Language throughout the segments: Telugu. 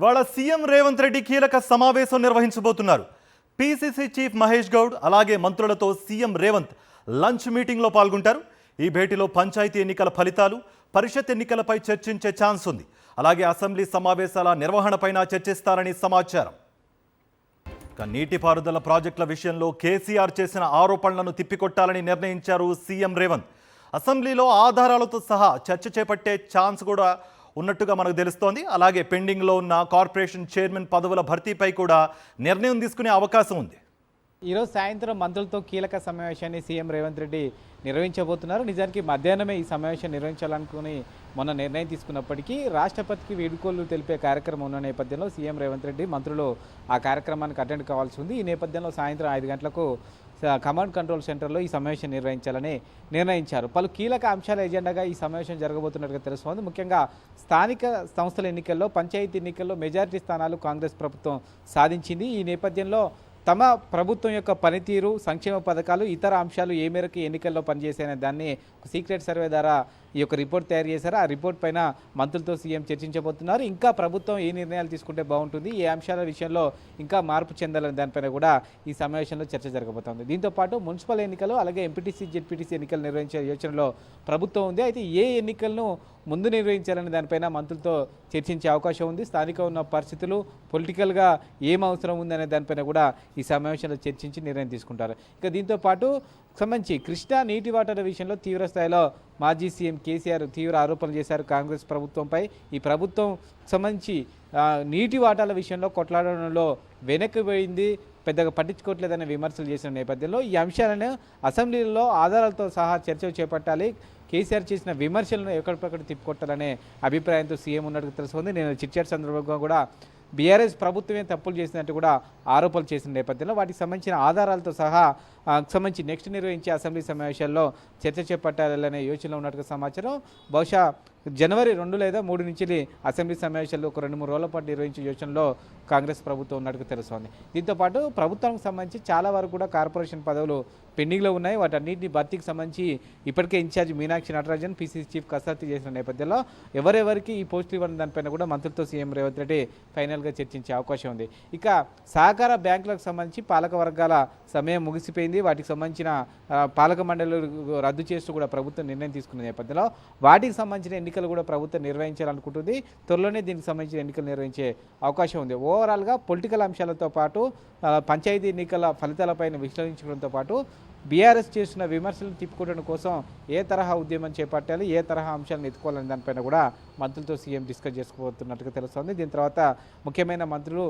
ఇవాళ సీఎం రేవంత్ రెడ్డి కీలక సమావేశం నిర్వహించబోతున్నారు. పీసీసీ చీఫ్ మహేష్ గౌడ్ అలాగే మంత్రులతో సీఎం రేవంత్ లంచ్ మీటింగ్లో పాల్గొంటారు. ఈ భేటీలో పంచాయతీ ఎన్నికల ఫలితాలు, పరిషత్ ఎన్నికలపై చర్చించే ఛాన్స్ ఉంది. అలాగే అసెంబ్లీ సమావేశాల నిర్వహణపైన చర్చిస్తారని సమాచారం. నీటిపారుదల ప్రాజెక్టుల విషయంలో కేసీఆర్ చేసిన ఆరోపణలను తిప్పికొట్టాలని నిర్ణయించారు సీఎం రేవంత్. అసెంబ్లీలో ఆధారాలతో సహా చర్చ చేపట్టే ఛాన్స్ కూడా ఉన్నట్టుగా మనకు తెలుస్తోంది. అలాగే పెండింగ్లో ఉన్న కార్పొరేషన్ చైర్మన్ పదవుల భర్తీపై కూడా నిర్ణయం తీసుకునే అవకాశం ఉంది. ఈరోజు సాయంత్రం మంత్రులతో కీలక సమావేశాన్ని సీఎం రేవంత్ రెడ్డి నిర్వహించబోతున్నారు. నిజానికి మధ్యాహ్నమే ఈ సమావేశం నిర్వహించాలనుకుని మొన్న నిర్ణయం తీసుకున్నప్పటికీ రాష్ట్రపతికి వీడ్కోలు తెలిపే కార్యక్రమం ఉన్న నేపథ్యంలో సీఎం రేవంత్ రెడ్డి మంత్రులు ఆ కార్యక్రమానికి అటెండ్ కావాల్సి ఉంది. ఈ నేపథ్యంలో సాయంత్రం 5 గంటలకు కమాండ్ కంట్రోల్ సెంటర్లో ఈ సమావేశం నిర్వహించాలని నిర్ణయించారు. పలు కీలక అంశాల ఎజెండాగా ఈ సమావేశం జరగబోతున్నట్టుగా తెలుస్తోంది. ముఖ్యంగా స్థానిక సంస్థల ఎన్నికల్లో, పంచాయతీ ఎన్నికల్లో మెజారిటీ స్థానాలు కాంగ్రెస్ ప్రభుత్వం సాధించింది. ఈ నేపథ్యంలో తమ ప్రభుత్వం యొక్క పనితీరు, సంక్షేమ పథకాలు, ఇతర అంశాలు ఏ మేరకు ఎన్నికల్లో పనిచేసాయనే దాన్ని సీక్రెట్ సర్వే ద్వారా ఈ యొక్క రిపోర్ట్ తయారు చేశారు. ఆ రిపోర్ట్ పైన మంత్రులతో సీఎం చర్చించబోతున్నారు. ఇంకా ప్రభుత్వం ఏ నిర్ణయాలు తీసుకుంటే బాగుంటుంది, ఏ అంశాల విషయంలో ఇంకా మార్పు చెందాలని దానిపైన కూడా ఈ సమావేశంలో చర్చ జరగబోతోంది. దీంతోపాటు మున్సిపల్ ఎన్నికలు అలాగే ఎంపీటీసీ, జెడ్పీటీసీ ఎన్నికలు నిర్వహించే యోచనలో ప్రభుత్వం ఉంది. అయితే ఏ ఎన్నికలను ముందు నిర్వహించాలని దానిపైన మంత్రులతో చర్చించే అవకాశం ఉంది. స్థానికంగా ఉన్న పరిస్థితులు, పొలిటికల్గా ఏం అవసరం ఉందనే దానిపైన కూడా ఈ సమావేశంలో చర్చించి నిర్ణయం తీసుకుంటారు. ఇక దీంతోపాటు సంబంధించి కృష్ణా నీటి వాటర్ల విషయంలో తీవ్ర స్థాయిలో మాజీ సీఎం కేసీఆర్ తీవ్ర ఆరోపణలు చేశారు కాంగ్రెస్ ప్రభుత్వంపై. ఈ ప్రభుత్వం సంబంధించి నీటి వాటాల విషయంలో కొట్లాడడంలో వెనక్కిపోయింది, పెద్దగా పట్టించుకోవట్లేదనే విమర్శలు చేసిన నేపథ్యంలో ఈ అంశాలను అసెంబ్లీలో ఆధారాలతో సహా చర్చ చేపట్టాలి, కేసీఆర్ చేసిన విమర్శలను ఎక్కడిపక్కడ తిప్పికొట్టాలనే అభిప్రాయంతో సీఎం ఉన్నట్టుగా తెలుస్తుంది. నేను చిట్చాట్ సందర్భంగా కూడా బీఆర్ఎస్ ప్రభుత్వమే తప్పులు చేసినట్టు కూడా ఆరోపణలు చేసిన నేపథ్యంలో వాటికి సంబంధించిన ఆధారాలతో సహా సంబంధించి నెక్స్ట్ నిర్వహించే అసెంబ్లీ సమావేశాల్లో చర్చ చేపట్టాలనే యోచనలో ఉన్నట్టుగా సమాచారం. బహుశా జనవరి 2 లేదా 3 నుంచి అసెంబ్లీ సమావేశాల్లో ఒక 2-3 రోజుల పాటు నిర్వహించే యోచనలో కాంగ్రెస్ ప్రభుత్వం ఉన్నట్టుగా తెలుస్తోంది. దీంతోపాటు ప్రభుత్వానికి సంబంధించి చాలా వరకు కూడా కార్పొరేషన్ పదవులు పెండింగ్లో ఉన్నాయి. వాటన్నింటినీ భర్తీకి సంబంధించి ఇప్పటికే incharge Meenakshi Natarajan PCC chief కసరత్తు చేసిన నేపథ్యంలో ఎవరెవరికి ఈ పోస్టులు ఇవ్వడం దానిపైన కూడా మంత్రులతో సీఎం రేవంత్ రెడ్డి ఫైనల్గా చర్చించే అవకాశం ఉంది. ఇక సహకార బ్యాంకులకు సంబంధించి పాలక వర్గాల సమయం ముగిసిపోయింది. వాటికి సంబంధించిన పాలక మండలి రద్దు చేస్తూ కూడా ప్రభుత్వం నిర్ణయం తీసుకున్న నేపథ్యంలో వాటికి సంబంధించిన ఎన్నికలు కూడా ప్రభుత్వం నిర్వహించాలనుకుంటుంది. త్వరలోనే దీనికి సంబంధించిన ఎన్నికలు నిర్వహించే అవకాశం ఉంది. ఓవరాల్గా పొలిటికల్ అంశాలతో పాటు పంచాయతీ ఎన్నికల ఫలితాలపైన విశ్లేషించడంతో పాటు బీఆర్ఎస్ చేస్తున్న విమర్శలను తిప్పుకోవడం కోసం ఏ తరహా ఉద్యమం చేపట్టాలి, ఏ తరహా అంశాలను ఎత్తుకోవాలని దానిపైన కూడా మంత్రులతో సీఎం డిస్కస్ చేసుకోబోతున్నట్టుగా తెలుస్తోంది. దీని తర్వాత ముఖ్యమైన మంత్రులు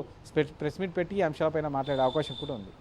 ప్రెస్ మీట్ పెట్టి ఈ అంశాలపైన మాట్లాడే అవకాశం కూడా ఉంది.